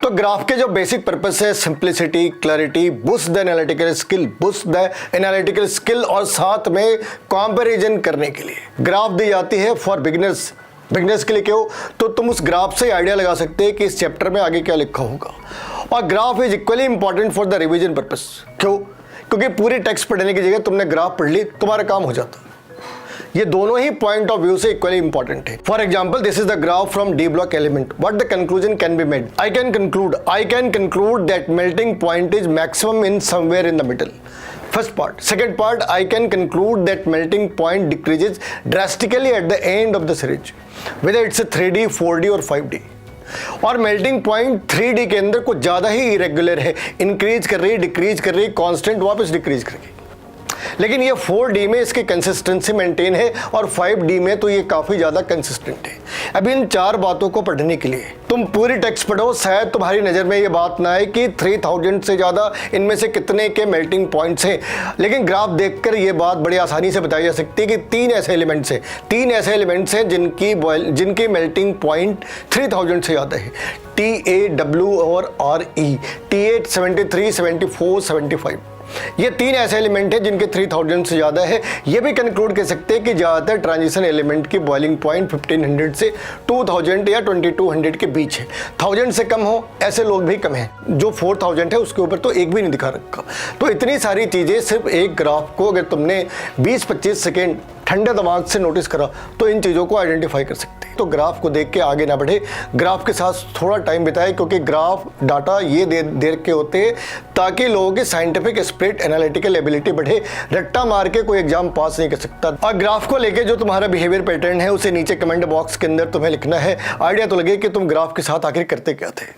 तो ग्राफ के जो बेसिक पर्पस है simplicity, clarity, boost the analytical skill और साथ में कंपैरिजन करने के लिए ग्राफ दी जाती है फॉर बिगिनर्स के लिए। क्यों? तो तुम उस ग्राफ से आइडिया लगा सकते हैं कि इस चैप्टर में आगे क्या लिखा होगा। और graph is equally important for the revision purpose. क्यों? क्योंकि पूरी टेक्स्ट पढ़ने की जगह तुमने ग्राफ पढ़ ली, तुम्हारा काम हो जाता। ये दोनों ही पॉइंट ऑफ व्यू से इक्वली इंपॉर्टेंट है। For example, this is the graph from D block element. What the conclusion can be made? I can conclude that melting point is maximum in somewhere in the middle. First part. Second part, I can conclude that melting point decreases drastically at the end of the series, whether it's a 3D, 4D और 5D. और melting point 3D के अंदर कुछ ज़्यादा ही irregular है, increase कर रही, decrease कर रही, कांस्टेंट वापस डिक्रीज करेगी। लेकिन ये 4D में इसकी कंसिस्टेंसी मेंटेन है और 5D में तो ये काफ़ी ज़्यादा कंसिस्टेंट है। अब इन चार बातों को पढ़ने के लिए तुम पूरी टेक्स्ट पढ़ो, शायद तुम्हारी नज़र में ये बात ना आए कि 3000 से ज़्यादा इनमें से कितने के मेल्टिंग पॉइंट्स हैं। लेकिन ग्राफ देखकर ये बात बड़ी आसानी से बताई जा सकती है कि तीन ऐसे एलिमेंट्स हैं जिनकी मेल्टिंग पॉइंट 3000 से ज़्यादा है। TA, W और RE, T8, 73, 74, 75। ये तीन ऐसे एलिमेंट हैं जिनके 3000 से ज़्यादा है। ये भी कंक्लूड कर सकते हैं कि ज़्यादातर ट्रांजिशन एलिमेंट की बॉइलिंग पॉइंट 1500 से 2000 या 2200 के बीच है। 1000 से कम हो ऐसे लोग भी कम हैं। जो 4000 है उसके ऊपर तो एक भी नहीं दिखा रखा। तो इतनी सारी चीज़ें सिर्फ एक ग्राफ को अगर तुमने 20-25 सेकेंड ठंडे दिमाग से नोटिस करा तो इन चीज़ों को आइडेंटिफाई कर सकते हैं। तो ग्राफ को देख के आगे ना बढ़े, ग्राफ के साथ थोड़ा टाइम बिताए, क्योंकि ग्राफ डाटा ये देर के होते हैं ताकि लोगों की साइंटिफिक स्पिरिट, एनालिटिकल एबिलिटी बढ़े। रट्टा मार के कोई एग्जाम पास नहीं कर सकता। और ग्राफ को लेके जो तुम्हारा बिहेवियर पैटर्न है उसे नीचे कमेंट बॉक्स के अंदर तुम्हें लिखना है। आइडिया तो लगे कि तुम ग्राफ के साथ आखिर करते क्या थे।